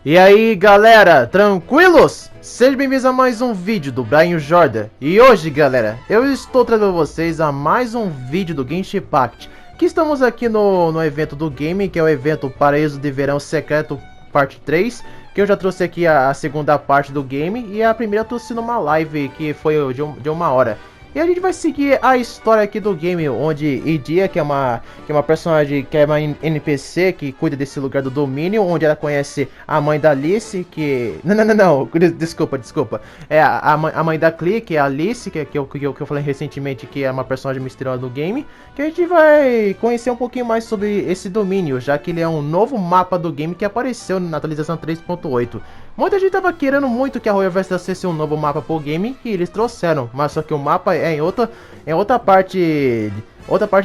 E aí galera, tranquilos? Sejam bem-vindos a mais um vídeo do Brian Jordan. E hoje galera, eu estou trazendo vocês a mais um vídeo do GENSHIN IMPACT. Que estamos aqui no evento do game, que é o evento Paraiso de Verão Secreto Parte 3. Que eu já trouxe aqui a segunda parte do game. E a primeira eu trouxe numa live que foi de uma hora. E a gente vai seguir a história aqui do game, onde Idia, que é uma personagem, que é uma NPC que cuida desse lugar do domínio, onde ela conhece a mãe da Alice, que... Não, desculpa. É a mãe da Clee, que é a Alice, que eu falei recentemente, que é uma personagem misteriosa do game, que a gente vai conhecer um pouquinho mais sobre esse domínio, já que ele é um novo mapa do game que apareceu na atualização 3.8. Muita gente tava querendo muito que a Hoyoverse trouxesse um novo mapa pro game, e eles trouxeram, mas só que o mapa é em outra parte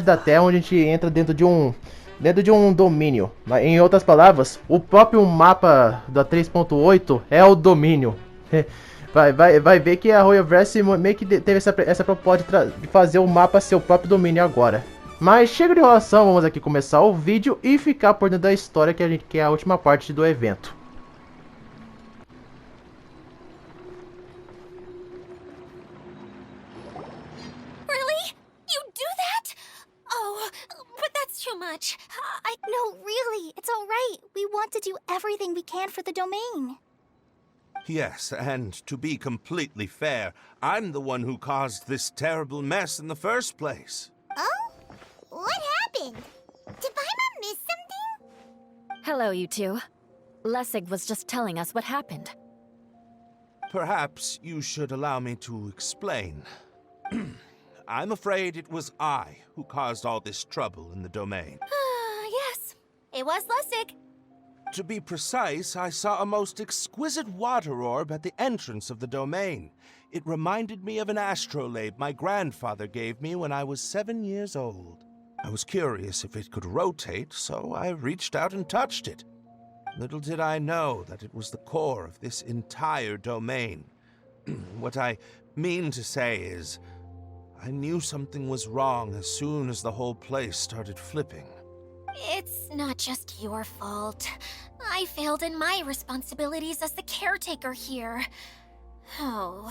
da Terra, onde a gente entra dentro de um domínio. Em outras palavras, o próprio mapa da 3.8 é o domínio. Vai ver que a Hoyoverse meio que teve essa proposta de fazer o mapa ser o próprio domínio agora. Mas chega de enrolação, vamos aqui começar o vídeo e ficar por dentro da história que é a última parte do evento. No, really, it's all right. We want to do everything we can for the domain. Yes, and to be completely fair, I'm the one who caused this terrible mess in the first place. Oh? What happened? Did Paimon miss something? Hello, you two. Lessig was just telling us what happened. Perhaps you should allow me to explain. I'm afraid it was I who caused all this trouble in the domain. Yes, it was Lessig. To be precise, I saw a most exquisite water orb at the entrance of the domain. It reminded me of an astrolabe my grandfather gave me when I was 7 years old. I was curious if it could rotate, so I reached out and touched it. Little did I know that it was the core of this entire domain. What I mean to say is, I knew something was wrong as soon as the whole place started flipping. It's not just your fault. I failed in my responsibilities as the caretaker here. Oh,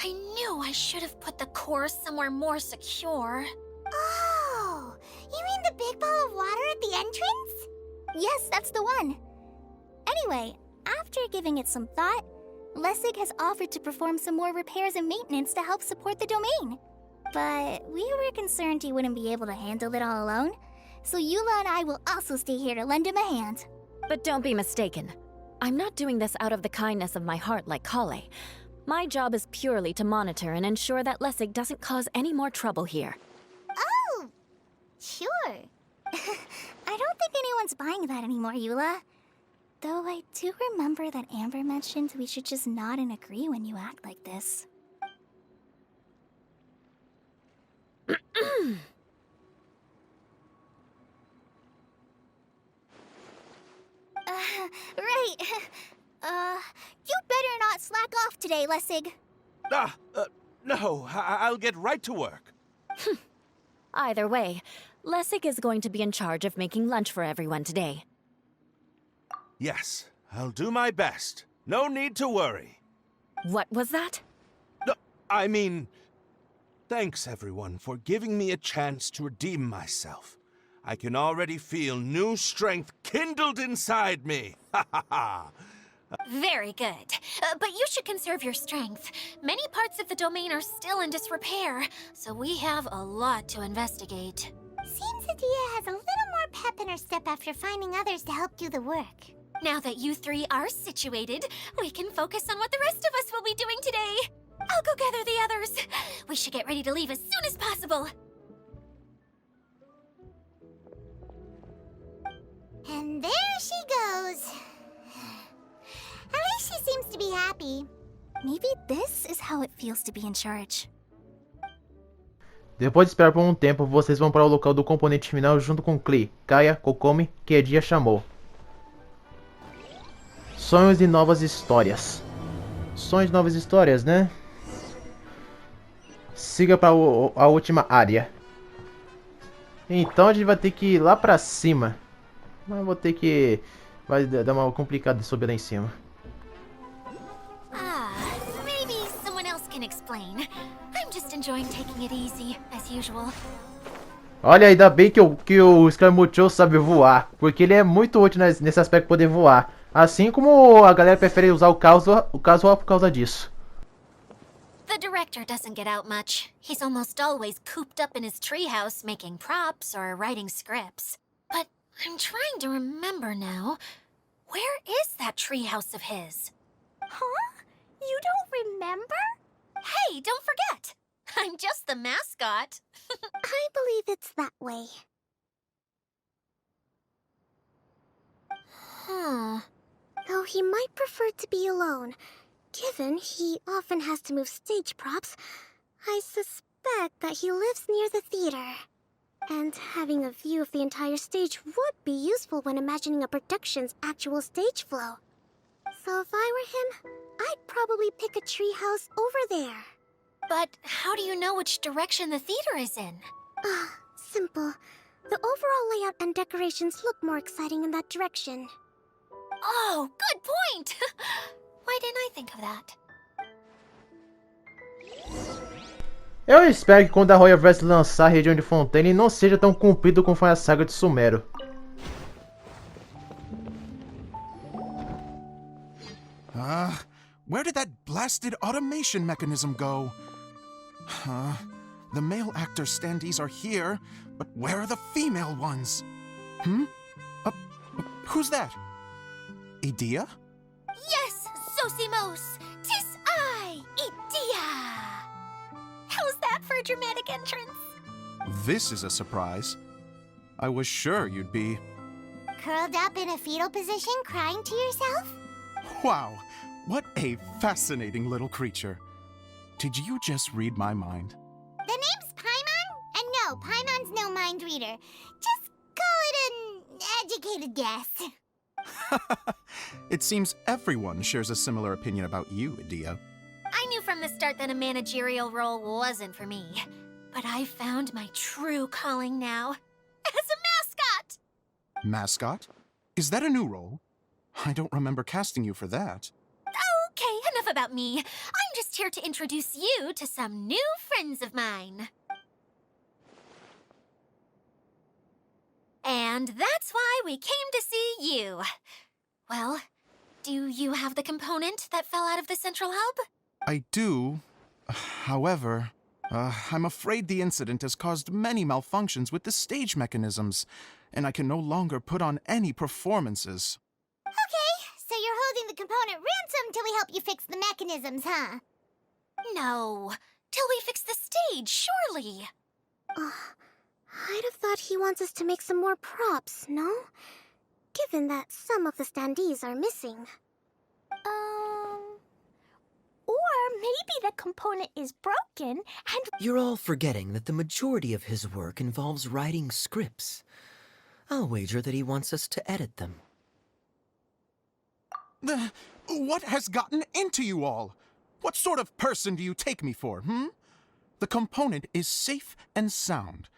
I knew I should have put the core somewhere more secure. Oh, you mean the big ball of water at the entrance? Yes, that's the one. Anyway, after giving it some thought, Lessig has offered to perform some more repairs and maintenance to help support the domain. But we were concerned he wouldn't be able to handle it all alone, so Eula and I will also stay here to lend him a hand. But don't be mistaken. I'm not doing this out of the kindness of my heart like Kale. My job is purely to monitor and ensure that Lessig doesn't cause any more trouble here. Oh, sure. I don't think anyone's buying that anymore, Eula. Though I do remember that Amber mentioned we should just nod and agree when you act like this. Right. You better not slack off today, Lessig. No, I'll get right to work. Either way, Lessig is going to be in charge of making lunch for everyone today. Yes, I'll do my best. No need to worry. What was that? No, I mean, thanks everyone for giving me a chance to redeem myself. I can already feel new strength kindled inside me. Ha ha ha. Very good. But you should conserve your strength. Many parts of the domain are still in disrepair, so we have a lot to investigate. Seems Adia has a little more pep in her step after finding others to help do the work. Now that you three are situated, we can focus on what the rest of us will be doing today. I'll go gather the others. We should get ready to leave as soon as possible. And there she goes. At least she seems to be happy. Maybe this is how it feels to be in charge. Depois de esperar por um tempo, vocês vão para o local do componente final junto com Clee, Kaia, Kokomi, que Edia chamou. Sonhos de novas histórias. Sonhos de novas histórias, né? Siga para a última área. Então a gente vai ter que ir lá pra cima. Mas vou ter que vai dar uma complicada de subir lá em cima. Maybe someone else can explain. I'm just enjoying taking it easy, as usual. Olha, ainda bem que o Scaramuccio sabe voar, porque ele é muito útil nesse aspecto de poder voar. Assim como a galera prefere usar o casual por causa disso. The director doesn't get out much. He's almost always cooped up in his treehouse making props or writing scripts. But I'm trying to remember now. Where is that treehouse of his? Huh? You don't remember? Hey, don't forget! I'm just the mascot. I believe it's that way. Though he might prefer to be alone, given he often has to move stage props, I suspect that he lives near the theater. And having a view of the entire stage would be useful when imagining a production's actual stage flow. So if I were him, I'd probably pick a treehouse over there. But how do you know which direction the theater is in? Simple. The overall layout and decorations look more exciting in that direction. Oh, good point! Why didn't I think of that? Eu espero que quando a Hoyoverse lançar a região de Fontaine não seja tão comprido como foi a saga de Sumero. Where did that blasted automation mechanism go? The male actor standees are here, but where are the female ones? Who's that? Idea? Yes, Zosimos! 'Tis I, Idea! How's that for a dramatic entrance? This is a surprise. I was sure you'd be... Curled up in a fetal position, crying to yourself? Wow, what a fascinating little creature. Did you just read my mind? The name's Paimon? And no, Paimon's no mind reader. Just call it an educated guess. It seems everyone shares a similar opinion about you, Idea. I knew from the start that a managerial role wasn't for me. But I found my true calling now. As a mascot! Mascot? Is that a new role? I don't remember casting you for that. Okay, enough about me. I'm just here to introduce you to some new friends of mine. And that's why we came to see you. Well, do you have the component that fell out of the central hub? I do. However, I'm afraid the incident has caused many malfunctions with the stage mechanisms, and I can no longer put on any performances. Okay, so you're holding the component ransom till we help you fix the mechanisms, huh? No, till we fix the stage, surely. I'd have thought he wants us to make some more props, no? Given that some of the standees are missing. Or maybe the component is broken and... You're all forgetting that the majority of his work involves writing scripts. I'll wager that he wants us to edit them. What has gotten into you all? What sort of person do you take me for, The component is safe and sound.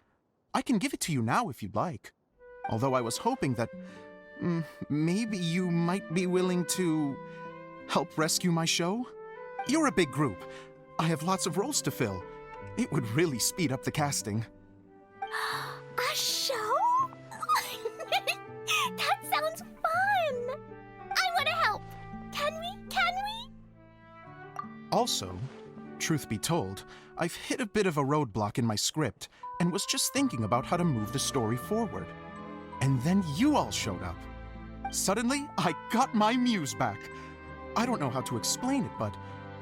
I can give it to you now if you'd like. Although I was hoping that... maybe you might be willing to... help rescue my show? You're a big group. I have lots of roles to fill. It would really speed up the casting. A show? That sounds fun! I want to help! Can we? Also, truth be told, I've hit a bit of a roadblock in my script and was just thinking about how to move the story forward. And then you all showed up. Suddenly, I got my muse back. I don't know how to explain it, but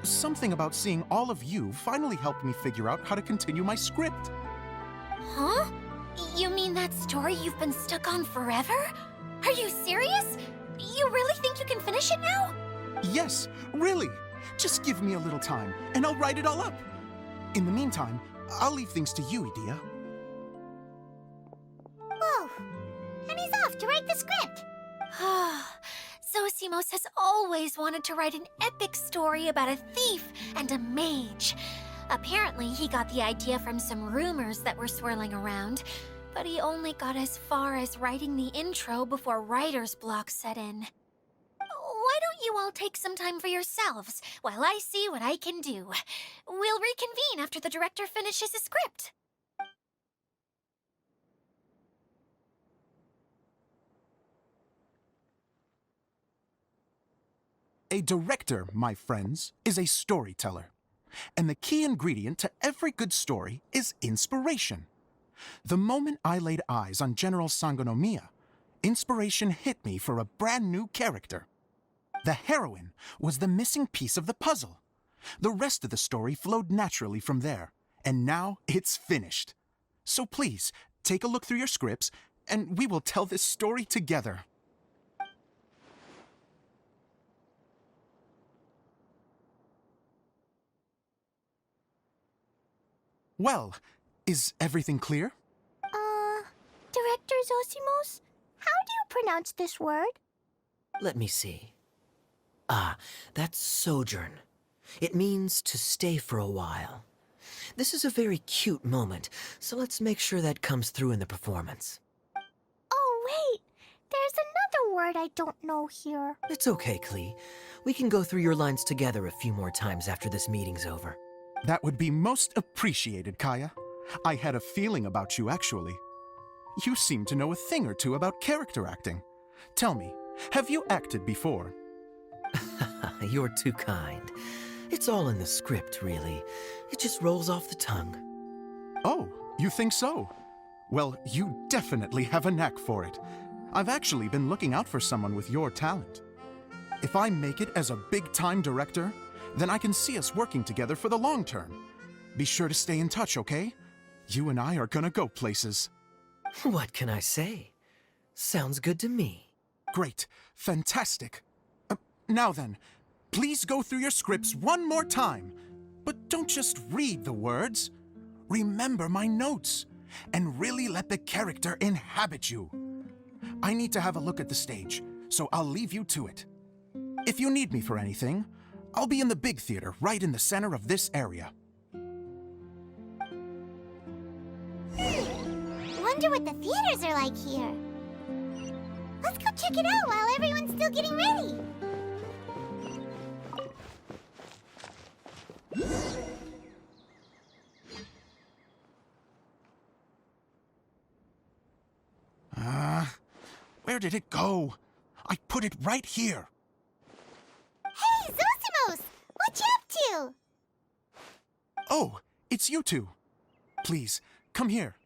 something about seeing all of you finally helped me figure out how to continue my script. Huh? You mean that story you've been stuck on forever? Are you serious? You really think you can finish it now? Yes, really. Just give me a little time, and I'll write it all up. In the meantime, I'll leave things to you, Idea. Whoa! And he's off to write the script! Zosimos has always wanted to write an epic story about a thief and a mage. Apparently, he got the idea from some rumors that were swirling around. but he only got as far as writing the intro before writer's block set in. Why don't you all take some time for yourselves while I see what I can do? We'll reconvene after the director finishes his script. A director, my friends, is a storyteller. And the key ingredient to every good story is inspiration. The moment I laid eyes on General Sangonomiya, inspiration hit me for a brand new character. The heroine was the missing piece of the puzzle. The rest of the story flowed naturally from there, and now it's finished. So please, take a look through your scripts, and we will tell this story together. Well, is everything clear? Director Zosimos, how do you pronounce this word? Let me see. Ah, that's sojourn. It means to stay for a while. This is a very cute moment, so let's make sure that comes through in the performance. Oh, wait. There's another word I don't know here. It's okay, Klee. We can go through your lines together a few more times after this meeting's over. That would be most appreciated, Kaya. I had a feeling about you, actually. You seem to know a thing or two about character acting. Tell me, have you acted before? You're too kind. It's all in the script, really. It just rolls off the tongue. Oh, you think so? Well, you definitely have a knack for it. I've actually been looking out for someone with your talent. If I make it as a big-time director, then I can see us working together for the long term. Be sure to stay in touch, okay? You and I are gonna go places. What can I say? Sounds good to me. Great. Fantastic. Now then, please go through your scripts one more time. But don't just read the words. Remember my notes, and really let the character inhabit you. I need to have a look at the stage, so I'll leave you to it. If you need me for anything, I'll be in the big theater right in the center of this area. Wonder what the theaters are like here. Let's go check it out while everyone's still getting ready. Where did it go? I put it right here. Hey, Zosimos! What you up to? Oh, it's you two. Please, come here.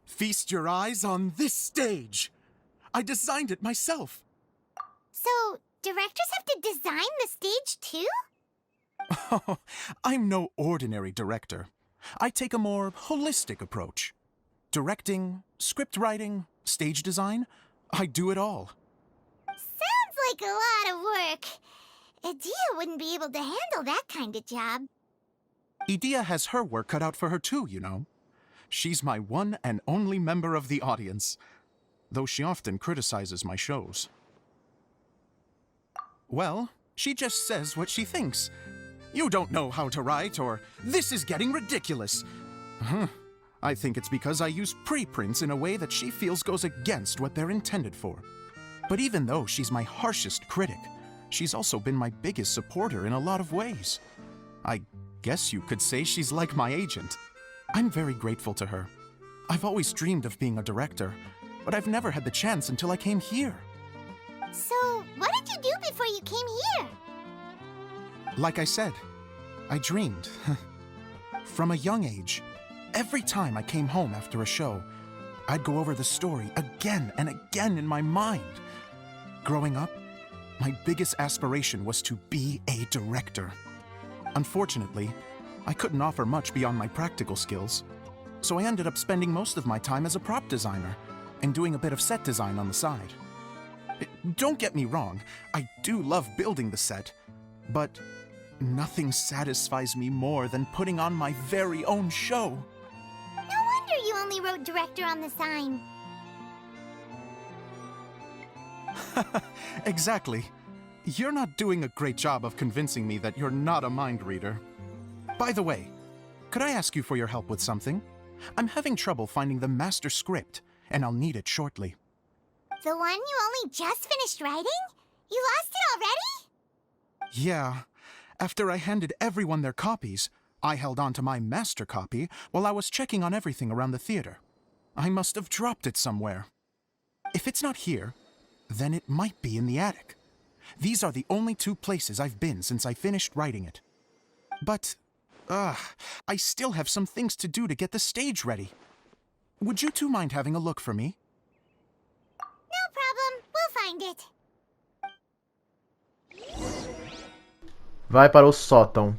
Feast your eyes on this stage. I designed it myself. So, directors have to design the stage too? Oh, I'm no ordinary director. I take a more holistic approach. Directing, script writing, stage design, I do it all. Sounds like a lot of work. Edea wouldn't be able to handle that kind of job. Edea has her work cut out for her too, you know. She's my one and only member of the audience, though she often criticizes my shows. Well, she just says what she thinks. You don't know how to write, or this is getting ridiculous. I think it's because I use preprints in a way that she feels goes against what they're intended for. But even though she's my harshest critic, she's also been my biggest supporter in a lot of ways. I guess you could say she's like my agent. I'm very grateful to her. I've always dreamed of being a director, but I've never had the chance until I came here. So, what did you do before you came here? Like I said, I dreamed. From a young age, every time I came home after a show, I'd go over the story again and again in my mind. Growing up, my biggest aspiration was to be a director. Unfortunately, I couldn't offer much beyond my practical skills, so I ended up spending most of my time as a prop designer and doing a bit of set design on the side. Don't get me wrong, I do love building the set, but nothing satisfies me more than putting on my very own show. No wonder you only wrote director on the sign. Exactly. You're not doing a great job of convincing me that you're not a mind reader. By the way, could I ask you for your help with something? I'm having trouble finding the master script, and I'll need it shortly. The one you only just finished writing? You lost it already? Yeah. After I handed everyone their copies, I held on to my master copy while I was checking on everything around the theater. I must have dropped it somewhere. If it's not here, then it might be in the attic. These are the only two places I've been since I finished writing it. But, I still have some things to do to get the stage ready. Would you two mind having a look for me? No problem. We'll find it. Vai para o sótão.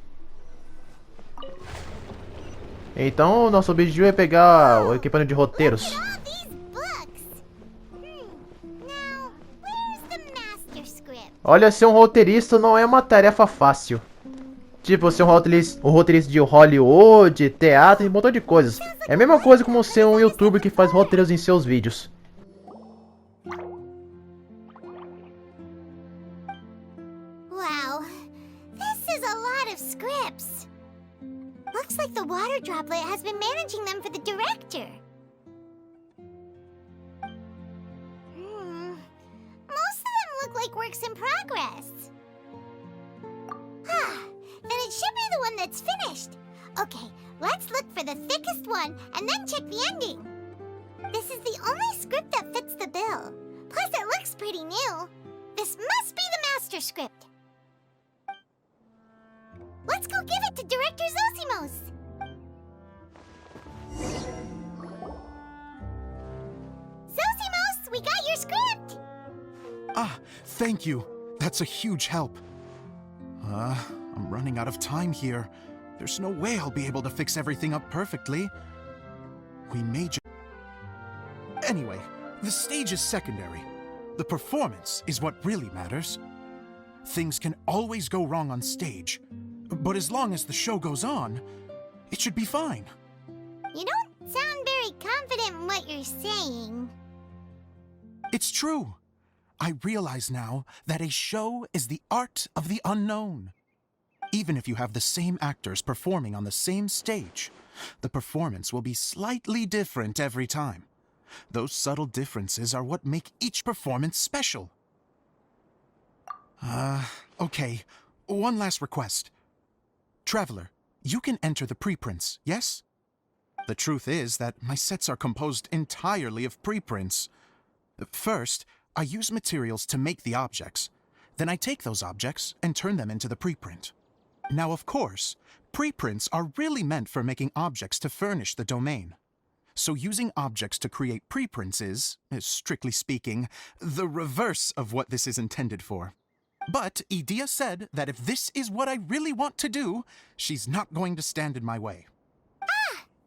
Então, o nosso objetivo é pegar o equipamento de roteiros. Look at all these books. Now, where's the master script? Olha, ser um roteirista não é uma tarefa fácil. Tipo, ser um roteirista de Hollywood, teatro e um montão de coisas. É a mesma coisa como ser um youtuber que faz roteiros em seus vídeos. Wow, this is a lot of scripts. Looks like the water droplet has been managing them for the director. Most of them look like works in progress. Then it should be the one that's finished. Okay, let's look for the thickest one and then check the ending. This is the only script that fits the bill. Plus it looks pretty new. This must be the master script. Let's go give it to Director Zosimos. Zosimos, we got your script! Ah, thank you. That's a huge help. I'm running out of time here. There's no way I'll be able to fix everything up perfectly. We may just... Anyway, the stage is secondary. The performance is what really matters. Things can always go wrong on stage, but as long as the show goes on, it should be fine. You don't sound very confident in what you're saying. It's true. I realize now that a show is the art of the unknown. Even if you have the same actors performing on the same stage, the performance will be slightly different every time. Those subtle differences are what make each performance special. Okay. One last request. Traveler, you can enter the preprints, yes? The truth is that my sets are composed entirely of preprints. First, I use materials to make the objects. Then I take those objects and turn them into the preprint. Now, of course, preprints are really meant for making objects to furnish the domain. So using objects to create preprints is, strictly speaking, the reverse of what this is intended for. But Edea said that if this is what I really want to do, she's not going to stand in my way.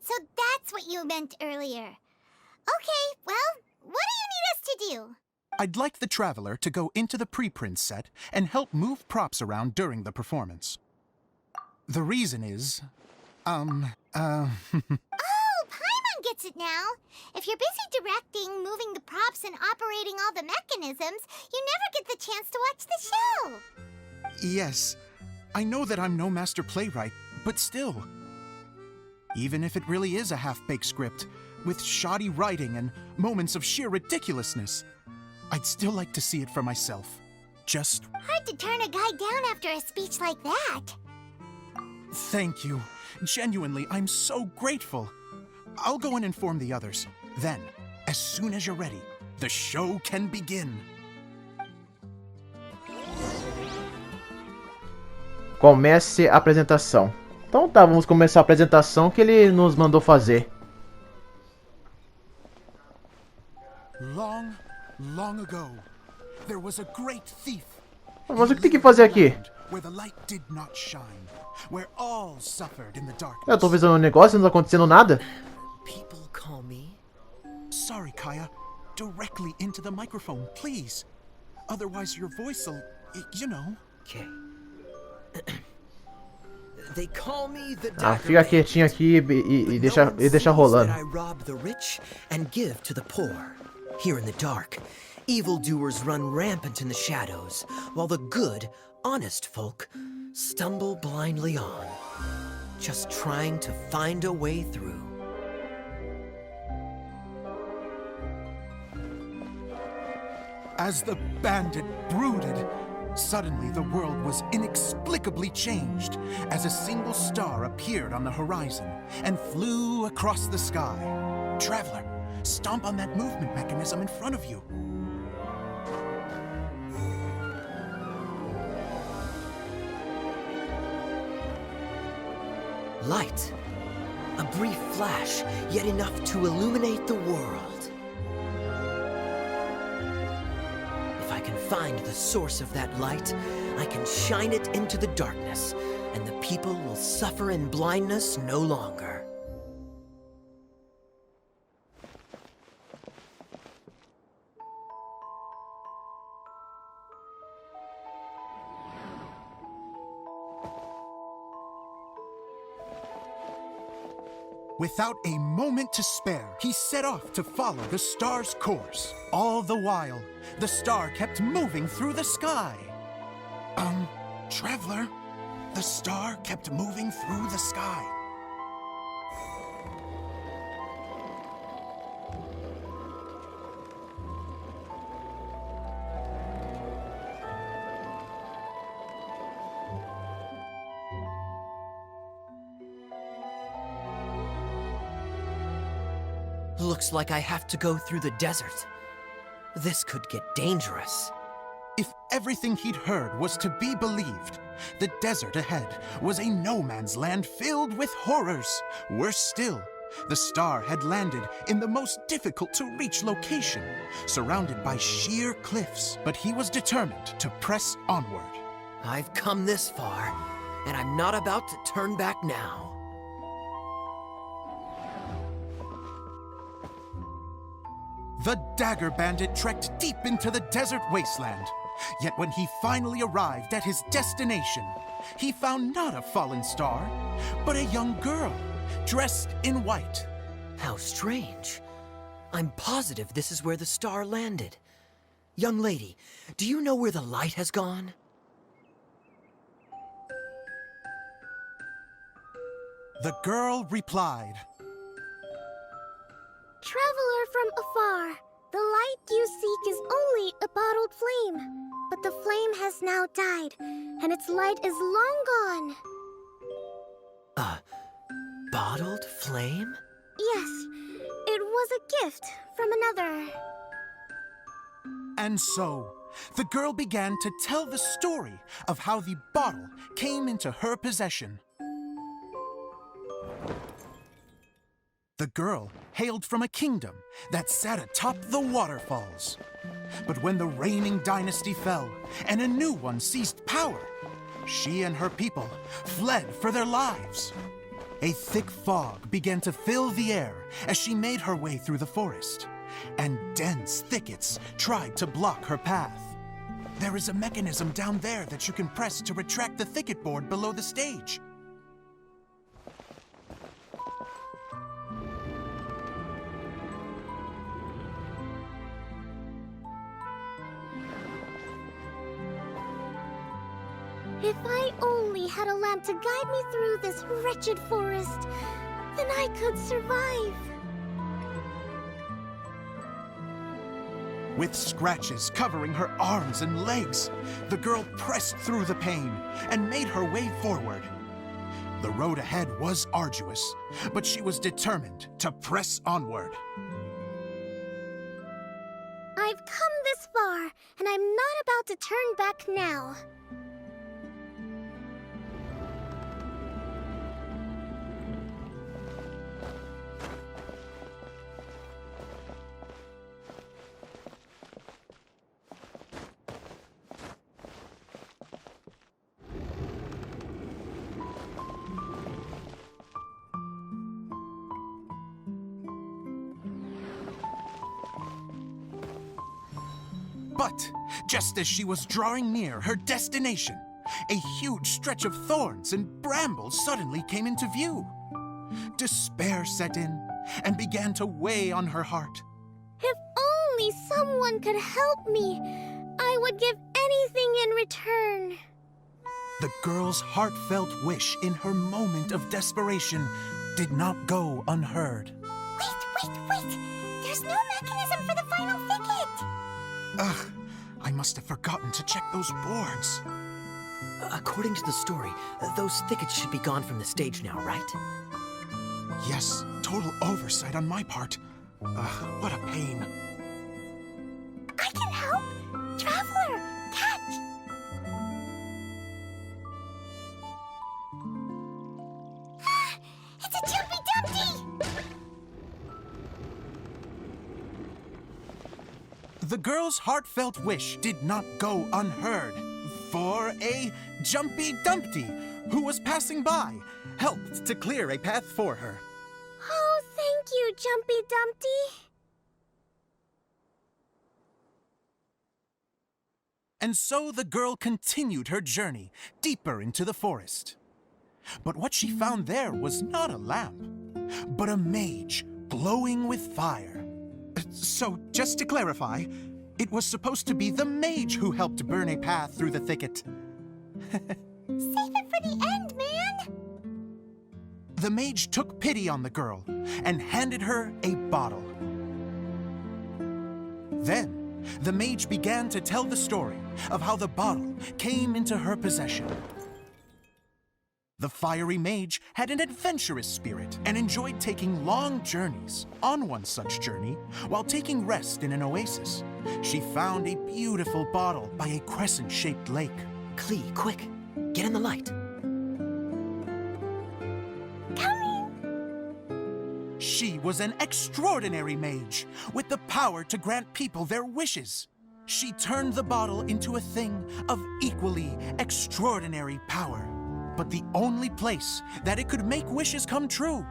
So that's what you meant earlier. Okay, well, what do you need us to do? I'd like the Traveler to go into the preprint set and help move props around during the performance. The reason is, Oh, Paimon gets it now. If you're busy directing, moving the props, and operating all the mechanisms, you never get the chance to watch the show. Yes, I know that I'm no master playwright, but still. Even if it really is a half-baked script, with shoddy writing and moments of sheer ridiculousness, I'd still like to see it for myself. Just... Hard to turn a guy down after a speech like that. Thank you. Genuinely, I'm so grateful. I'll go and inform the others. Then, as soon as you're ready, the show can begin. Comece a apresentação. Então tá, vamos começar a apresentação que ele nos mandou fazer. Long, long ago, there was a great thief. Mas o que tem que fazer aqui? Where the light did not shine, where all suffered in the darkness. Eu tô fazendo um negócio e não tá acontecendo nada. People call me. Sorry, Kaya. Directly into the microphone, please. Otherwise your voice'll, you know. Okay. They call me the Fica quietinho aqui e deixa rolando. I rob the rich and give to the poor. Here in the dark, evildoers run rampant in the shadows, while the good, honest folk stumble blindly on, just trying to find a way through. As the bandit brooded, suddenly the world was inexplicably changed as a single star appeared on the horizon and flew across the sky. Traveler, stomp on that movement mechanism in front of you. Light. A brief flash, yet enough to illuminate the world. If I can find the source of that light, I can shine it into the darkness, and the people will suffer in blindness no longer. Without a moment to spare, he set off to follow the star's course. All the while, the star kept moving through the sky. Traveler, the star kept moving through the sky. Looks like I have to go through the desert. This could get dangerous. If everything he'd heard was to be believed, the desert ahead was a no-man's land filled with horrors. Worse still, the star had landed in the most difficult-to-reach location, surrounded by sheer cliffs. But he was determined to press onward. I've come this far, and I'm not about to turn back now. The Dagger Bandit trekked deep into the desert wasteland. Yet when he finally arrived at his destination, he found not a fallen star, but a young girl, dressed in white. How strange. I'm positive this is where the star landed. Young lady, do you know where the light has gone? The girl replied, Traveler from afar, the light you seek is only a bottled flame. But the flame has now died, and its light is long gone. A bottled flame? Yes, it was a gift from another. And so, the girl began to tell the story of how the bottle came into her possession. The girl hailed from a kingdom that sat atop the waterfalls. But when the reigning dynasty fell and a new one seized power, she and her people fled for their lives. A thick fog began to fill the air as she made her way through the forest, and dense thickets tried to block her path. There is a mechanism down there that you can press to retract the thicket board below the stage. If I only had a lamp to guide me through this wretched forest, then I could survive. With scratches covering her arms and legs, the girl pressed through the pain and made her way forward. The road ahead was arduous, but she was determined to press onward. I've come this far, and I'm not about to turn back now. But just as she was drawing near her destination, a huge stretch of thorns and brambles suddenly came into view. Despair set in and began to weigh on her heart. If only someone could help me, I would give anything in return. The girl's heartfelt wish in her moment of desperation did not go unheard. Wait! There's no mechanism for the final thicket! Ugh, I must have forgotten to check those boards. According to the story, those thickets should be gone from the stage now, right? Yes, total oversight on my part. What a pain. I can help! Traveler, catch! Ah, it's a Jumpy Dumpty! The girl's heartfelt wish did not go unheard, for a Jumpy Dumpty, who was passing by, helped to clear a path for her. Oh, thank you, Jumpy Dumpty. And so the girl continued her journey deeper into the forest. But what she found there was not a lamp, but a mage glowing with fire. So, just to clarify, it was supposed to be the mage who helped burn a path through the thicket. Save it for the end, man! The mage took pity on the girl and handed her a bottle. Then, the mage began to tell the story of how the bottle came into her possession. The fiery mage had an adventurous spirit and enjoyed taking long journeys. On one such journey, while taking rest in an oasis, she found a beautiful bottle by a crescent-shaped lake. Klee, quick! Get in the light! She was an extraordinary mage, with the power to grant people their wishes. She turned the bottle into a thing of equally extraordinary power. But the only place that it could make wishes come true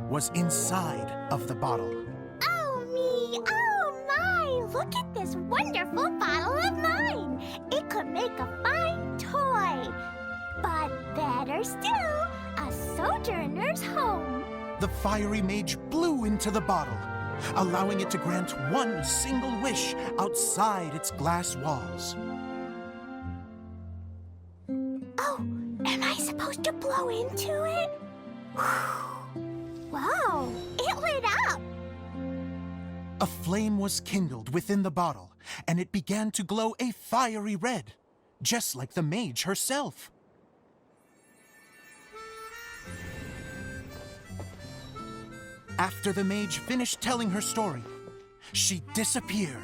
was inside of the bottle. Oh me, oh my! Look at this wonderful bottle of mine! It could make a fine toy. But better still, a sojourner's home. The fiery mage blew into the bottle, allowing it to grant one single wish outside its glass walls. Oh, am I supposed to blow into it? Wow, it lit up! A flame was kindled within the bottle, and it began to glow a fiery red, just like the mage herself. After the mage finished telling her story, she disappeared,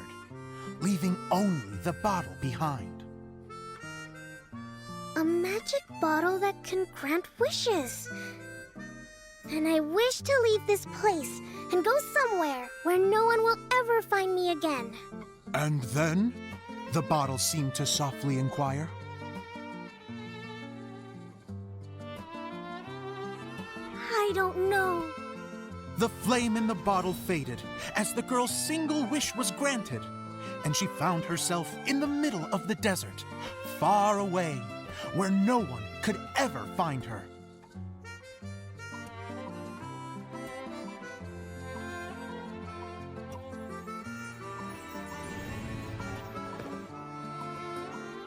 leaving only the bottle behind. A magic bottle that can grant wishes. And I wish to leave this place and go somewhere where no one will ever find me again. And then, the bottle seemed to softly inquire. I don't know. The flame in the bottle faded as the girl's single wish was granted, and she found herself in the middle of the desert, far away, where no one could ever find her.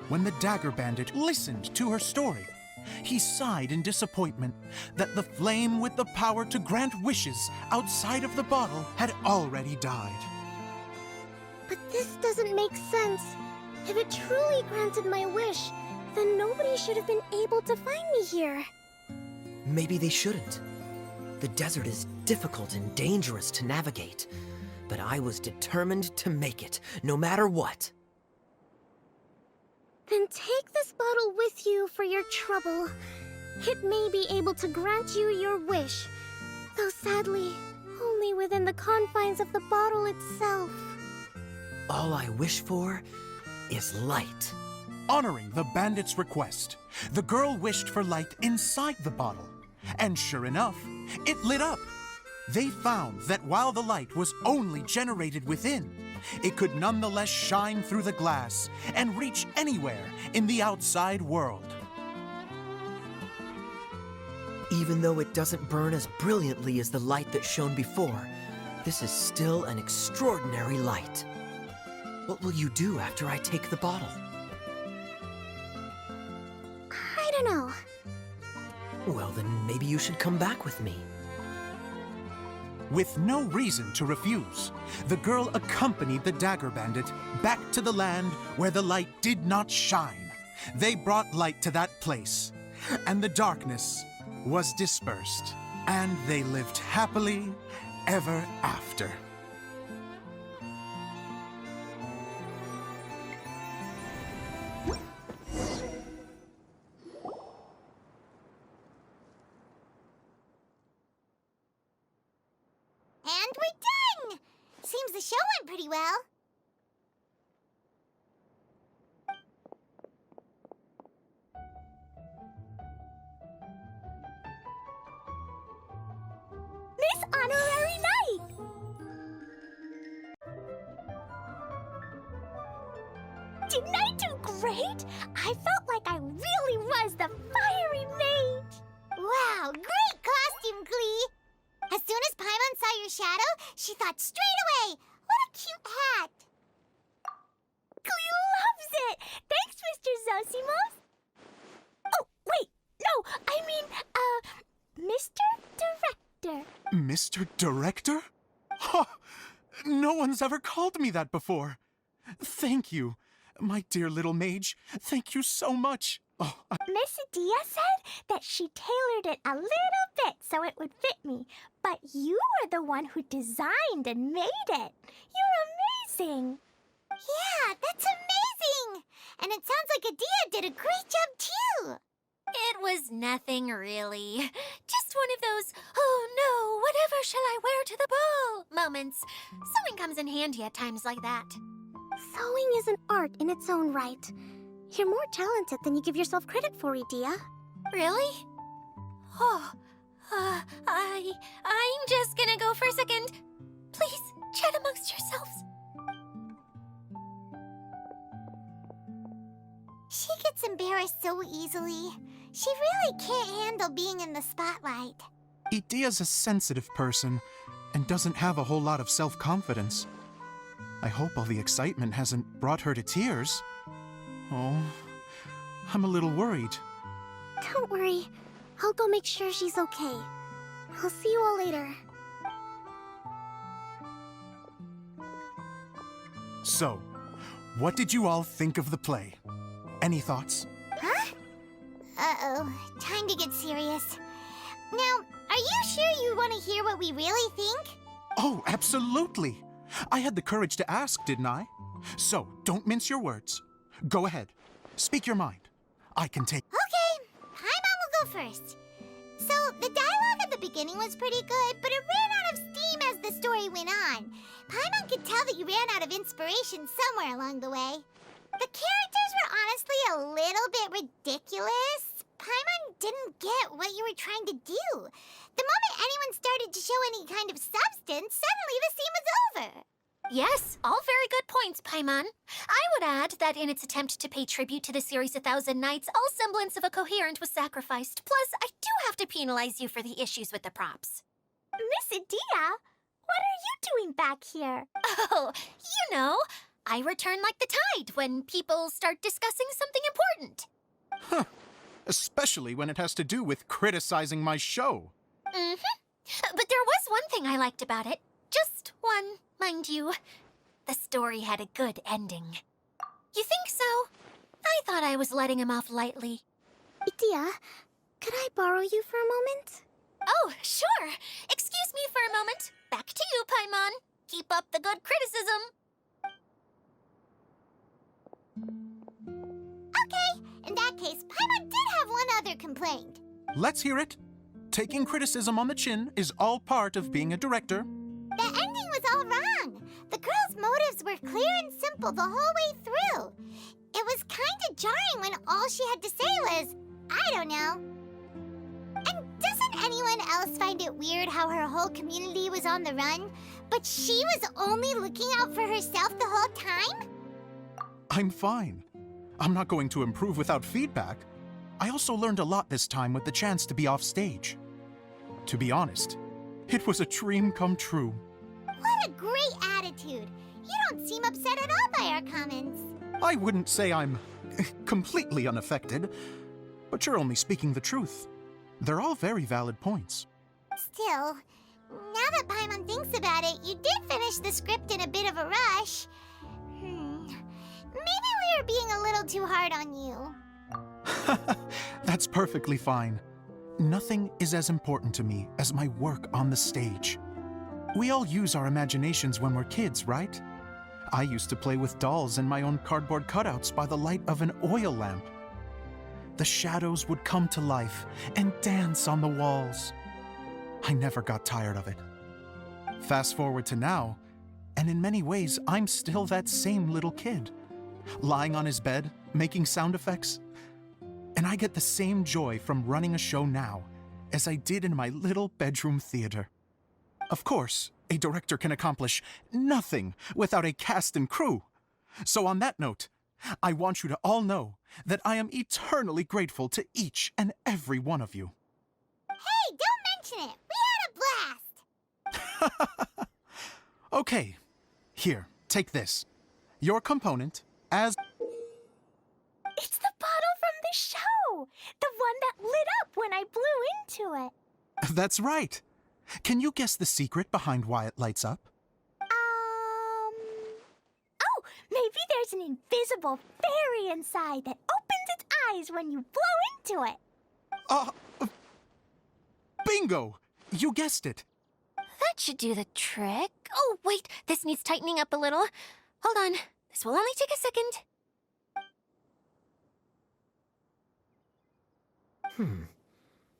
When the dagger bandit listened to her story, he sighed in disappointment that the flame with the power to grant wishes outside of the bottle had already died. But this doesn't make sense. If it truly granted my wish, then nobody should have been able to find me here. Maybe they shouldn't. The desert is difficult and dangerous to navigate, but I was determined to make it, no matter what. Then take this bottle with you for your trouble. It may be able to grant you your wish, though sadly, only within the confines of the bottle itself. All I wish for is light. Honoring the bandit's request, the girl wished for light inside the bottle, and sure enough, it lit up. They found that while the light was only generated within, it could nonetheless shine through the glass and reach anywhere in the outside world. Even though it doesn't burn as brilliantly as the light that shone before, this is still an extraordinary light. What will you do after I take the bottle? I don't know. Well, then maybe you should come back with me. With no reason to refuse, the girl accompanied the dagger bandit back to the land where the light did not shine. They brought light to that place, and the darkness was dispersed, and they lived happily ever after. And we're done! Seems the show went pretty well. Miss Honorary Knight! Didn't I do great? I felt like I really was the fiery mage! Wow, great costume, Klee! As soon as Paimon saw your shadow, she thought straight away, what a cute hat! Klee loves it! Thanks, Mr. Zosimos! Oh, wait, no, I mean, Mr. Director. Mr. Director? Ha! No one's ever called me that before. Thank you, my dear little mage. Thank you so much. Oh, Miss Adia said that she tailored it a little bit so it would fit me, but you were the one who designed and made it. You're amazing. Yeah, that's amazing. And it sounds like Adia did a great job too. It was nothing really. Just one of those, oh no, whatever shall I wear to the ball moments. Sewing comes in handy at times like that. Sewing is an art in its own right. You're more talented than you give yourself credit for, Adia. Really? Oh, I'm just gonna go for a second. Please, chat amongst yourselves. She gets embarrassed so easily. She really can't handle being in the spotlight. Idia's a sensitive person and doesn't have a whole lot of self-confidence. I hope all the excitement hasn't brought her to tears. Oh, I'm a little worried. Don't worry. I'll go make sure she's okay. I'll see you all later. So, what did you all think of the play? Any thoughts? Huh? Uh-oh. Time to get serious. Now, are you sure you want to hear what we really think? Oh, absolutely. I had the courage to ask, didn't I? So, don't mince your words. Go ahead. Speak your mind. I can take... Okay, Paimon will go first. So, the dialogue at the beginning was pretty good, but it ran out of steam as the story went on. Paimon could tell that you ran out of inspiration somewhere along the way. The characters were honestly a little bit ridiculous. Paimon didn't get what you were trying to do. The moment anyone started to show any kind of substance, suddenly the scene was over. Yes, all very good points, Paimon. I would add that in its attempt to pay tribute to the series 1,000 Nights, all semblance of a coherent was sacrificed. Plus, I do have to penalize you for the issues with the props. Miss Adia, what are you doing back here? Oh, you know, I return like the tide when people start discussing something important. Huh. Especially when it has to do with criticizing my show. Mm-hmm. But there was one thing I liked about it. Just one, mind you. The story had a good ending. You think so? I thought I was letting him off lightly. Adia, could I borrow you for a moment? Oh, sure. Excuse me for a moment. Back to you, Paimon. Keep up the good criticism. Okay, in that case, Paimon did have one other complaint. Let's hear it. Taking criticism on the chin is all part of being a director. The ending was all wrong. The girl's motives were clear and simple the whole way through. It was kind of jarring when all she had to say was, I don't know. And doesn't anyone else find it weird how her whole community was on the run, but she was only looking out for herself the whole time? I'm fine. I'm not going to improve without feedback. I also learned a lot this time with the chance to be off stage. To be honest, it was a dream come true. What a great attitude. You don't seem upset at all by our comments. I wouldn't say I'm completely unaffected, but you're only speaking the truth. They're all very valid points. Still, Now that Paimon thinks about it, you did finish the script in a bit of a rush. Maybe we were being a little too hard on you. That's perfectly fine. Nothing is as important to me as my work on the stage. We all use our imaginations when we're kids, right? I used to play with dolls and my own cardboard cutouts by the light of an oil lamp. The shadows would come to life and dance on the walls. I never got tired of it. Fast forward to now, and in many ways, I'm still that same little kid, lying on his bed, making sound effects. And I get the same joy from running a show now as I did in my little bedroom theater. Of course, a director can accomplish nothing without a cast and crew. So on that note, I want you to all know that I am eternally grateful to each and every one of you. Hey, don't mention it! We had a blast! Okay, here, take this. Your component as... It's the bottle from the show! The one that lit up when I blew into it. That's right. Can you guess the secret behind why it lights up? Oh, maybe there's an invisible fairy inside that opens its eyes when you blow into it. Bingo! You guessed it. That should do the trick. Oh, wait, this needs tightening up a little. Hold on, this will only take a second.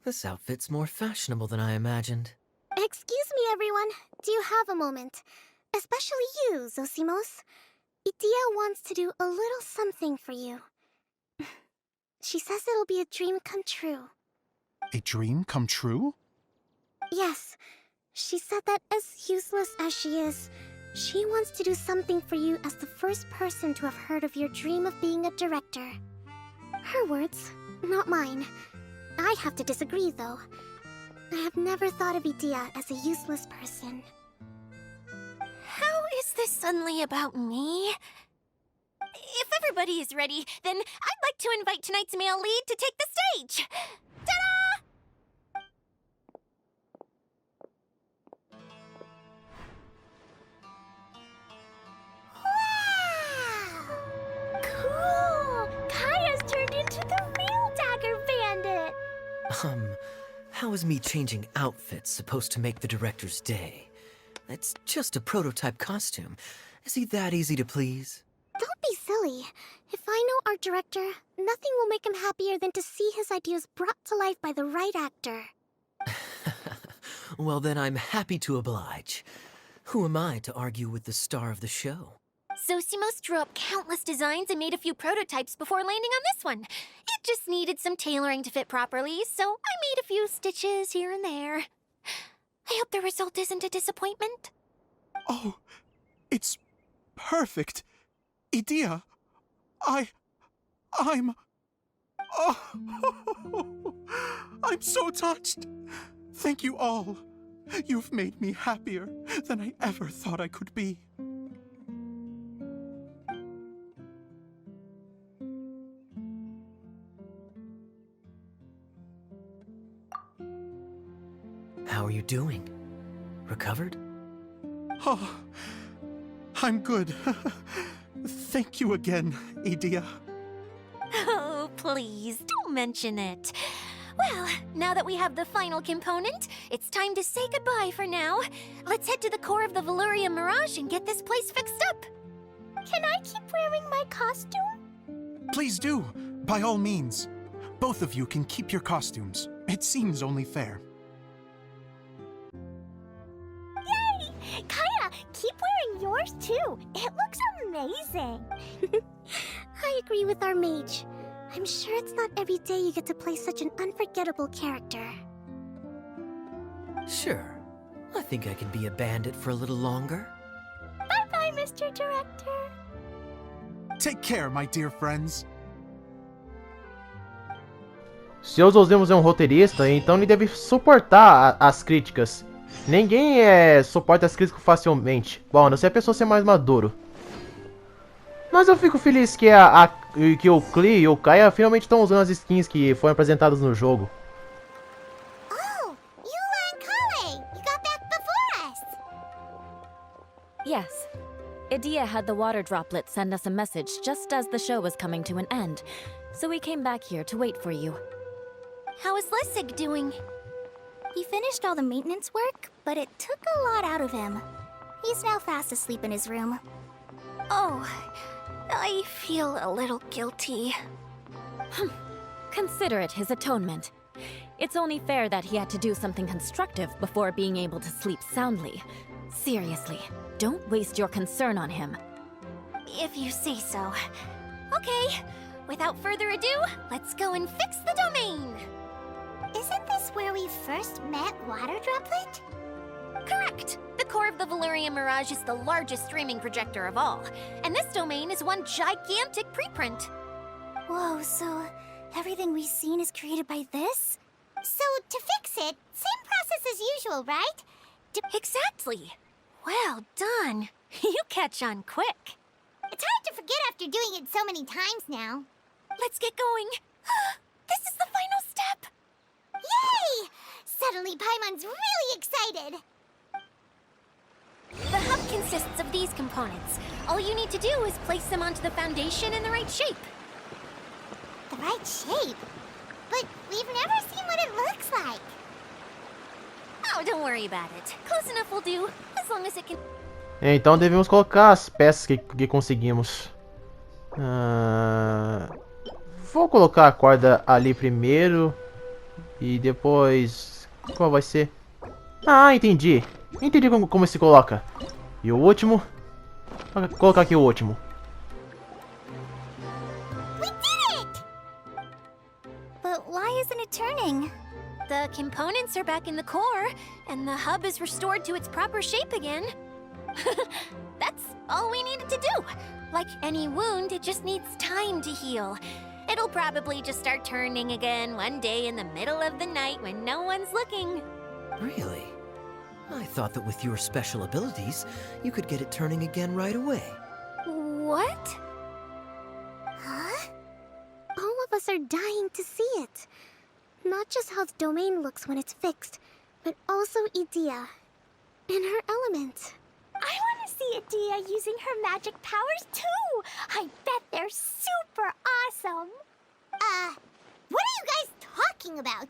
This outfit's more fashionable than I imagined. Excuse me, everyone. Do you have a moment? Especially you, Zosimos. Idia wants to do a little something for you. She says it'll be a dream come true. A dream come true? Yes. She said that as useless as she is, she wants to do something for you as the first person to have heard of your dream of being a director. Her words, not mine. I have to disagree, though. I have never thought of Idia as a useless person. How is this suddenly about me? If everybody is ready, then I'd like to invite tonight's male lead to take the stage. Ta-da! Wow! Cool! Kaya's turned into the real Dagger Bandit! How is me changing outfits supposed to make the director's day? It's just a prototype costume. Is he that easy to please? Don't be silly. If I know our director, nothing will make him happier than to see his ideas brought to life by the right actor. Well, then I'm happy to oblige. Who am I to argue with the star of the show? Zosimos drew up countless designs and made a few prototypes before landing on this one. It just needed some tailoring to fit properly, so I made a few stitches here and there. I hope the result isn't a disappointment. Oh, it's perfect. Idia, I'm... Oh, I'm so touched. Thank you all. You've made me happier than I ever thought I could be. How are you doing? Recovered? Oh, I'm good. Thank you again, Idia. Oh, please, don't mention it. Well, now that we have the final component, it's time to say goodbye for now. Let's head to the core of the Veluria Mirage and get this place fixed up. Can I keep wearing my costume? Please do, by all means. Both of you can keep your costumes. It seems only fair. Yay! Kaya, keep wearing yours too. It looks amazing. I agree with our mage. I'm sure it's not every day you get to play such an unforgettable character. Sure. I think I can be a bandit for a little longer. Bye-bye, Mr. Director. Take care, my dear friends. Se o Zosemos é um roteirista, então ele deve suportar as críticas. Ninguém suporta as críticas facilmente. Bom, a não ser a pessoa ser mais maduro. Mas eu fico feliz que que o Klee e o Kaya finalmente estão usando as skins que foram apresentadas no jogo. Oh, Eula and Kale! You got back before Yes. Idia had the water droplet send us a message just as the show was coming to an end, so we came back here to wait for you. How is Lessig doing? He finished all the maintenance work, but it took a lot out of him. He's now fast asleep in his room. Oh, I feel a little guilty. Consider it his atonement. It's only fair that he had to do something constructive before being able to sleep soundly. Seriously, don't waste your concern on him. If you say so. Okay, without further ado, let's go and fix the domain! Isn't this where we first met Water Droplet? Correct! The core of the Valerian Mirage is the largest streaming projector of all, and this domain is one gigantic preprint. Whoa, so everything we've seen is created by this? So, to fix it, same process as usual, right? Exactly! Well done! You catch on quick. It's hard to forget after doing it so many times now. Let's get going. This is the final step! Yay! Suddenly Paimon's really excited! The hub consists of these components. All you need to do is place them onto the foundation in the right shape. The right shape? But we've never seen what it looks like. Oh, don't worry about it. Close enough will do, as long as it can... Então devemos colocar as peças que conseguimos. Vou colocar a corda ali primeiro. E depois... Qual vai ser? Ah, entendi. Entendi como se coloca. E o último? Vou colocar aqui o último. We did it! But why isn't it turning? The components are back in the core, and the hub is restored to its proper shape again. That's all we needed to do. Like any wound, it just needs time to heal. It'll probably just start turning again one day in the middle of the night when no one's looking. Really? I thought that with your special abilities, you could get it turning again right away. What? Huh? All of us are dying to see it. Not just how the domain looks when it's fixed, but also Idia. In her element. I want to see Idia using her magic powers too! I bet they're super awesome! What are you guys talking about?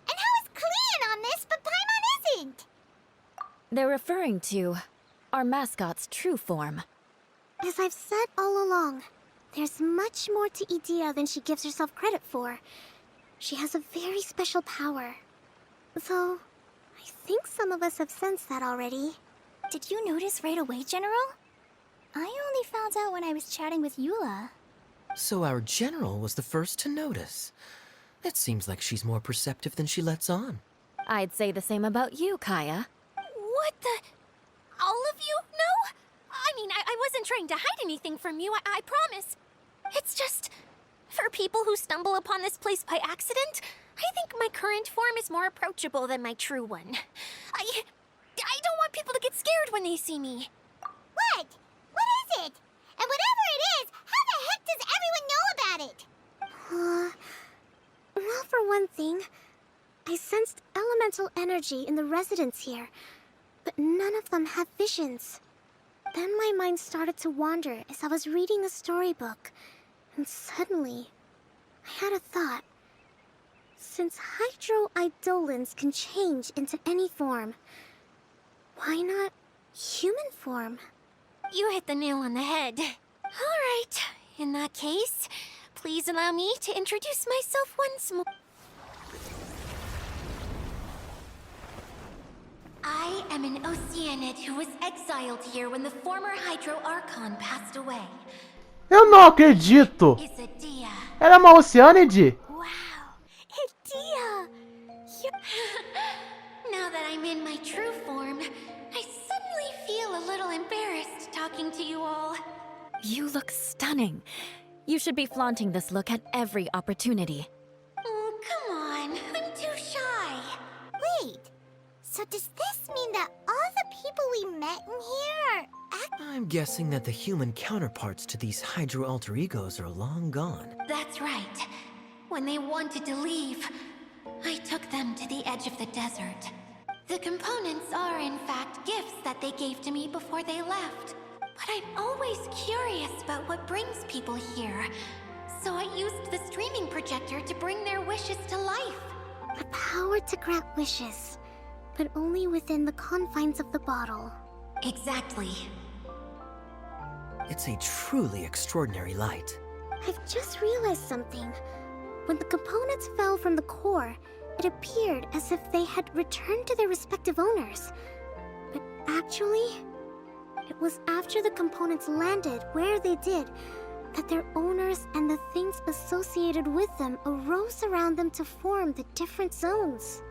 And how is Cleon on this, but Paimon isn't? They're referring to our mascot's true form. As I've said all along, there's much more to Idia than she gives herself credit for. She has a very special power. Though, I think some of us have sensed that already. Did you notice right away, General? I only found out when I was chatting with Eula. So our general was the first to notice. It seems like she's more perceptive than she lets on. I'd say the same about you, Kaya. What the... All of you? No? I mean, I wasn't trying to hide anything from you, I promise. It's just... For people who stumble upon this place by accident, I think my current form is more approachable than my true one. I don't want people to get scared when they see me. What? What is it? And whatever it is, how the heck does everyone know about it? Well, for one thing, I sensed elemental energy in the residents here, but none of them have visions. Then my mind started to wander as I was reading a storybook, and suddenly, I had a thought. Since hydroidolins can change into any form, why not human form? You hit the nail on the head. All right, in that case, please allow me to introduce myself once more. I am an Oceanid who was exiled here when the former Hydro Archon passed away. Eu não acredito! It's Idia. Ela é uma Oceanid? Wow, Idia! Now that I'm in my true form, I suddenly feel a little embarrassed talking to you all. You look stunning. You should be flaunting this look at every opportunity. Oh, come on. I'm too shy. Wait, so does this mean that all the people we met in here are I'm guessing that the human counterparts to these Hydro alter egos are long gone. That's right. When they wanted to leave, I took them to the edge of the desert. The components are, in fact, gifts that they gave to me before they left. But I'm always curious about what brings people here. So I used the streaming projector to bring their wishes to life. The power to grant wishes, but only within the confines of the bottle. Exactly. It's a truly extraordinary light. I've just realized something. When the components fell from the core, it appeared as if they had returned to their respective owners. But actually, it was after the components landed where they did that their owners and the things associated with them arose around them to form the different zones.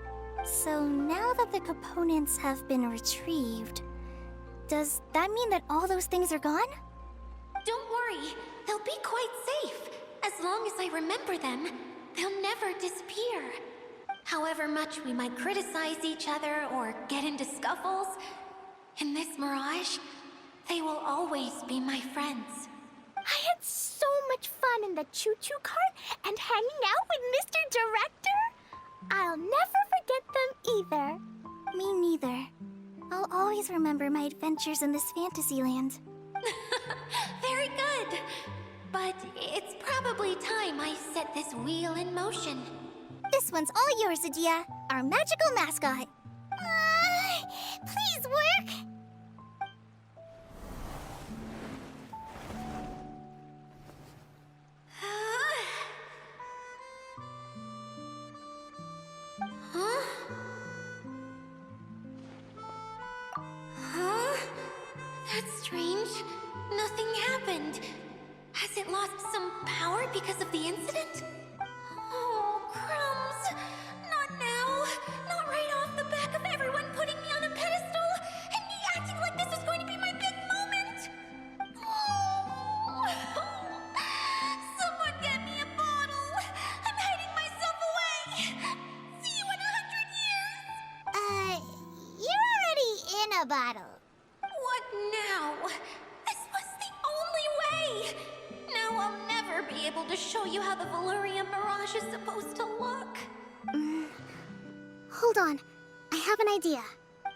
So now that the components have been retrieved, does that mean that all those things are gone? Don't worry, they'll be quite safe. As long as I remember them, they'll never disappear. However much we might criticize each other or get into scuffles, in this mirage, they will always be my friends. I had so much fun in the choo-choo cart and hanging out with Mr. Director. I'll never forget them either. Me neither. I'll always remember my adventures in this fantasy land. Very good. But it's probably time I set this wheel in motion. This one's all yours, Adia, our magical mascot. Please work! Huh? Huh? That's strange. Nothing happened. Has it lost some power because of the incident? Oh, crumbs! Not now! Not right off the back of everyone putting me on a pedestal and me acting like this is going to be my big moment! Oh! Someone get me a bottle! I'm hiding myself away! See you in 100 years! You're already in a bottle. What now? This was the only way! Now I'll never be able to show you how the Valyria Mirage is supposed to look. Hold on. I have an idea.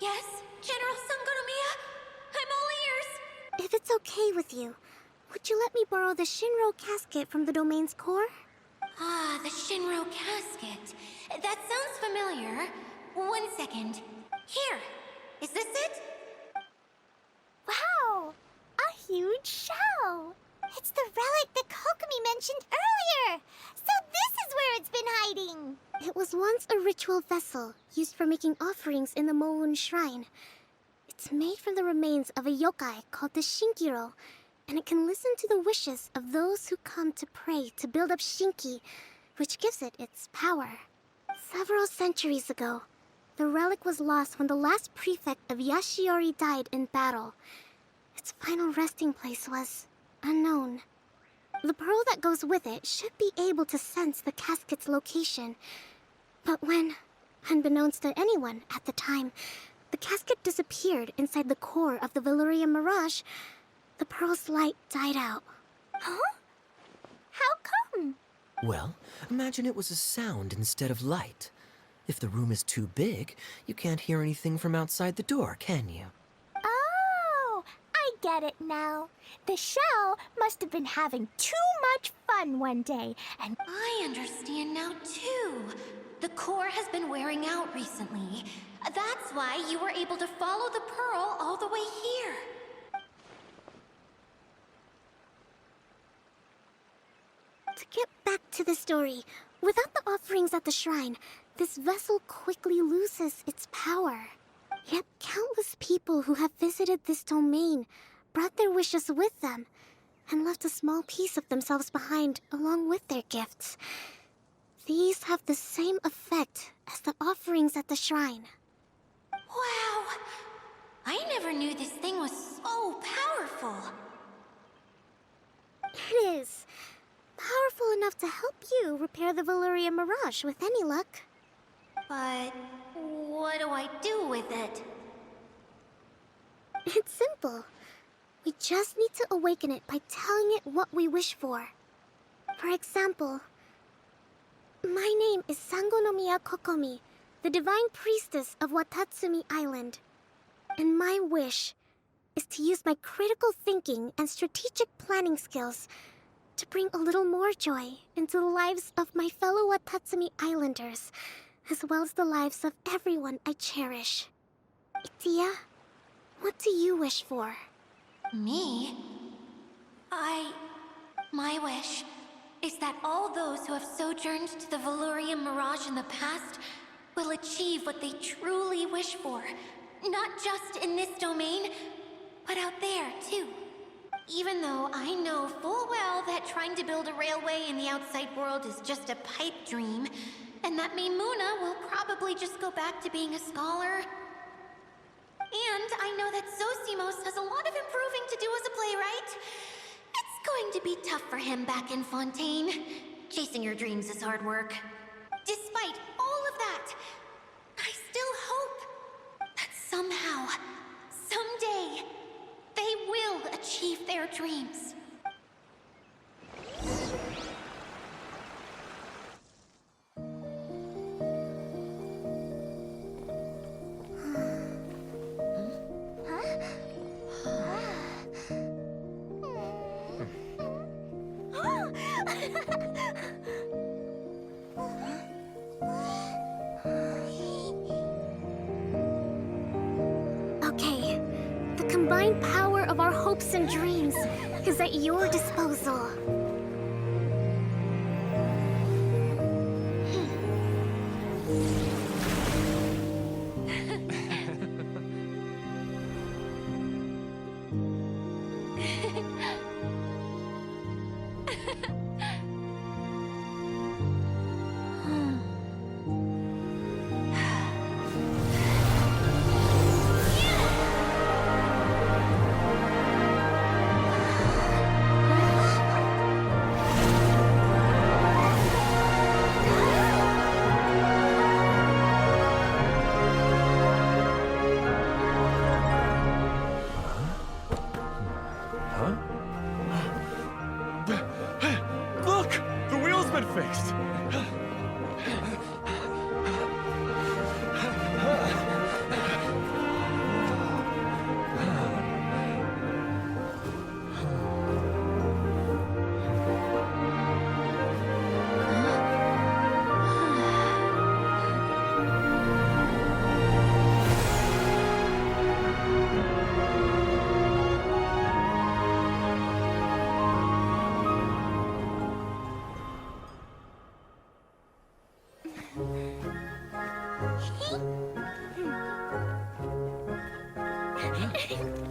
Yes, General Sangonomiya? I'm all ears. If it's okay with you, would you let me borrow the Shinro casket from the domain's core? Ah, the Shinro casket. That sounds familiar. 1 second. Here. Is this it? Wow! A huge shell! It's the relic that Kokomi mentioned earlier! So this is where it's been hiding! It was once a ritual vessel used for making offerings in the Moon Shrine. It's made from the remains of a yokai called the Shinkiro, and it can listen to the wishes of those who come to pray to build up Shinki, which gives it its power. Several centuries ago, the relic was lost when the last prefect of Yashiori died in battle. Its final resting place was unknown. The pearl that goes with it should be able to sense the casket's location. But when, unbeknownst to anyone at the time, the casket disappeared inside the core of the Valyria Mirage, the pearl's light died out. Huh? How come? Well, imagine it was a sound instead of light. If the room is too big, you can't hear anything from outside the door, can you? Oh, I get it now. The shell must have been having too much fun one day, and I understand now, too. The core has been wearing out recently. That's why you were able to follow the pearl all the way here. To get back to the story, without the offerings at the shrine, this vessel quickly loses its power. Yet countless people who have visited this domain brought their wishes with them and left a small piece of themselves behind along with their gifts. These have the same effect as the offerings at the shrine. Wow! I never knew this thing was so powerful. It is. Powerful enough to help you repair the Valyria Mirage with any luck. But what do I do with it? It's simple. We just need to awaken it by telling it what we wish for. For example, my name is Sangonomiya Kokomi, the divine priestess of Watatsumi Island. And my wish is to use my critical thinking and strategic planning skills to bring a little more joy into the lives of my fellow Watatsumi Islanders, as well as the lives of everyone I cherish. Itia, what do you wish for? Me? My wish is that all those who have sojourned to the Valurian Mirage in the past will achieve what they truly wish for. Not just in this domain, but out there, too. Even though I know full well that trying to build a railway in the outside world is just a pipe dream, and that Maimuna will probably just go back to being a scholar. And I know that Zosimos has a lot of improving to do as a playwright. It's going to be tough for him back in Fontaine. Chasing your dreams is hard work. Despite all of that, I still hope that somehow, someday, they will achieve their dreams. Okay, the combined power of our hopes and dreams is at your disposal. Look! The wheel's been fixed!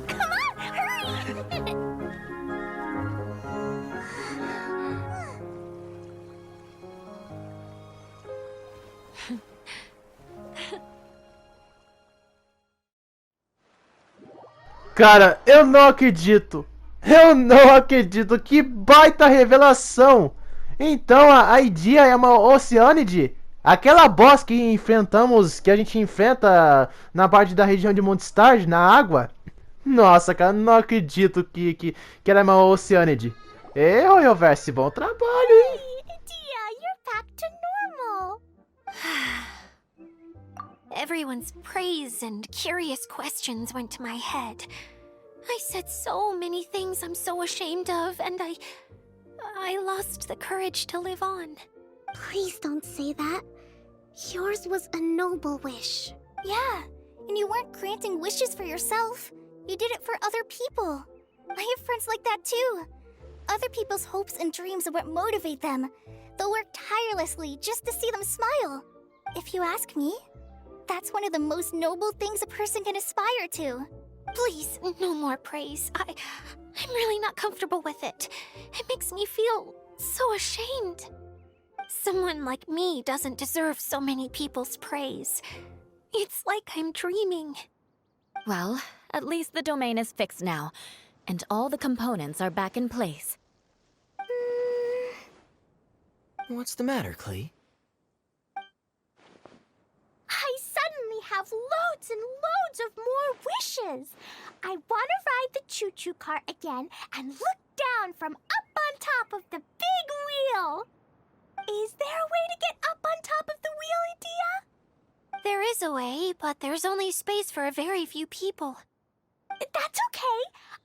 Come on, hurry! Cara, eu não acredito. Eu não acredito. Que baita revelação. Então a Idia é uma Oceânide? Aquela boss que enfrentamos, que a gente enfrenta na parte da região de Mondstadt, na água? Nossa, cara, não acredito que ela é uma Oceânide. Hoyoverse, bom trabalho, hein? Dia, you're back to normal. Everyone's praise and curious questions went to my head. I said so many things I'm so ashamed of, and I lost the courage to live on. Please don't say that. Yours was a noble wish. Yeah, and you weren't granting wishes for yourself. You did it for other people. I have friends like that too. Other people's hopes and dreams are what motivate them. They'll work tirelessly just to see them smile. If you ask me, that's one of the most noble things a person can aspire to. Please, no more praise. I'm really not comfortable with it. It makes me feel so ashamed. Someone like me doesn't deserve so many people's praise. It's like I'm dreaming. Well, at least the domain is fixed now, and all the components are back in place. What's the matter, Klee? I suddenly have loads and loads of more wishes. I want to ride the choo-choo cart again and look down from up on top of the big wheel. Is there a way to get up on top of the wheel, Idia? There is a way, but there's only space for a very few people. That's okay.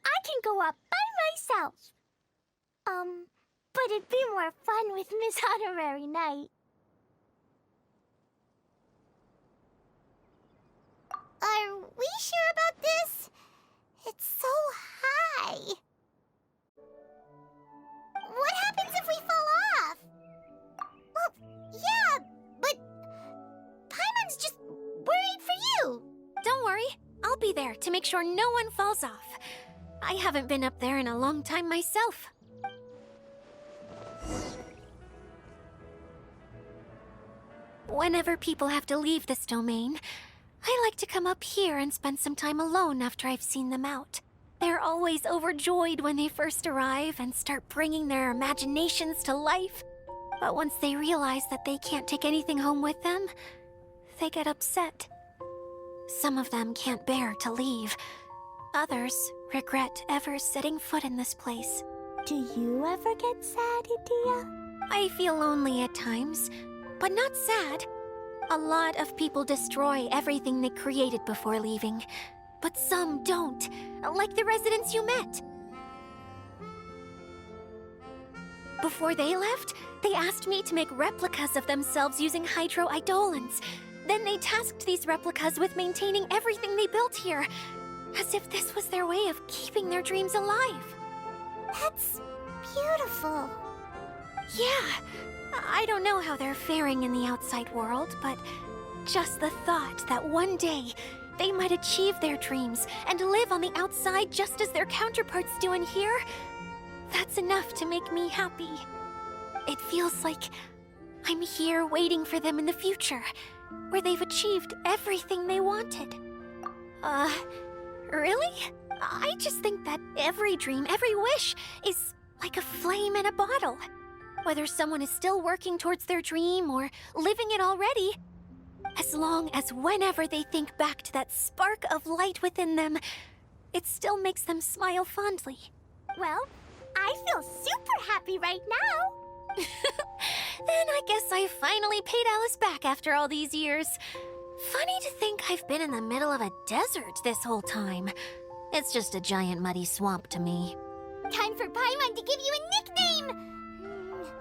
I can go up by myself. But it'd be more fun with Miss Honorary Knight. Are we sure about this? It's so high. What happens if we fall off? Well, yeah, but Paimon's just worried for you. Don't worry, I'll be there to make sure no one falls off. I haven't been up there in a long time myself. Whenever people have to leave this domain, I like to come up here and spend some time alone after I've seen them out. They're always overjoyed when they first arrive and start bringing their imaginations to life. But once they realize that they can't take anything home with them, they get upset. Some of them can't bear to leave. Others regret ever setting foot in this place. Do you ever get sad, Idia? I feel lonely at times, but not sad. A lot of people destroy everything they created before leaving, but some don't, like the residents you met. Before they left, they asked me to make replicas of themselves using hydro-eidolons. Then they tasked these replicas with maintaining everything they built here, as if this was their way of keeping their dreams alive. That's beautiful. Yeah, I don't know how they're faring in the outside world, but just the thought that one day they might achieve their dreams and live on the outside just as their counterparts do in here, that's enough to make me happy. It feels like I'm here waiting for them in the future, where they've achieved everything they wanted. Really? I just think that every dream, every wish, is like a flame in a bottle. Whether someone is still working towards their dream or living it already, as long as whenever they think back to that spark of light within them, it still makes them smile fondly. Well, I feel super happy right now. Then I guess I finally paid Alice back after all these years. Funny to think I've been in the middle of a desert this whole time. It's just a giant muddy swamp to me. Time for Paimon to give you a nickname!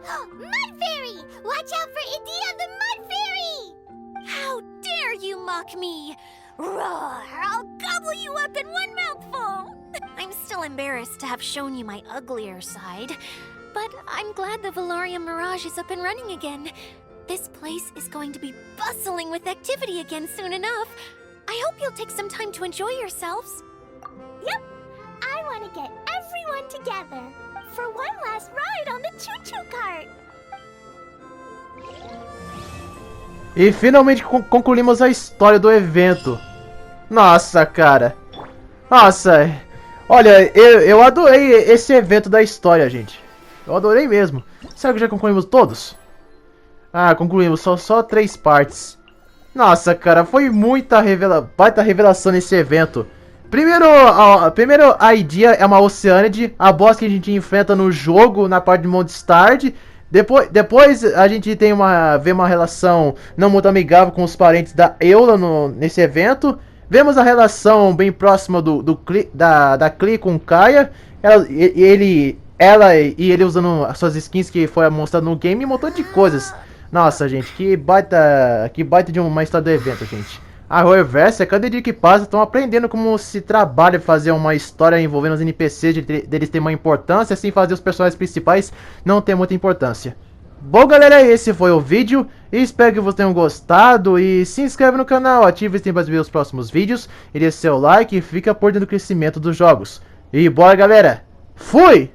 Mud Fairy! Watch out for Idia the Mud Fairy! How dare you mock me! Roar! I'll gobble you up in one mouthful! I'm still embarrassed to have shown you my uglier side, but I'm glad the Valorium Mirage is up and running again. This place is going to be bustling with activity again soon enough. I hope you'll take some time to enjoy yourselves. Yep, I want to get everyone together for one last ride on the choo-choo cart. E finalmente concluímos a história do evento. Nossa, cara. Nossa. Olha, eu adorei esse evento da história, gente. Eu adorei mesmo. Será que já concluímos todos? Ah, concluímos. Só 3 partes. Nossa, cara. Foi muita baita revelação nesse evento. Primeiro a Idia é uma Oceânide. A boss que a gente enfrenta no jogo, na parte de Mondstadt. Depois a gente vê uma relação não muito amigável com os parentes da Eula nesse evento. Vemos a relação bem próxima da Klee com Kaia. Ela e ele usando as suas skins que foi mostrado no game e um montão de coisas. Nossa, gente, que baita de uma história do evento, gente. A Hoyoverse, a cada dia que passa, estão aprendendo como se trabalha fazer uma história envolvendo os NPCs, deles ter uma importância, assim fazer os personagens principais não ter muita importância. Bom, galera, esse foi o vídeo, e espero que vocês tenham gostado, e se inscreve no canal, ative o sininho para ver os próximos vídeos, e deixe seu like e fica por dentro do crescimento dos jogos. E bora, galera! Fui!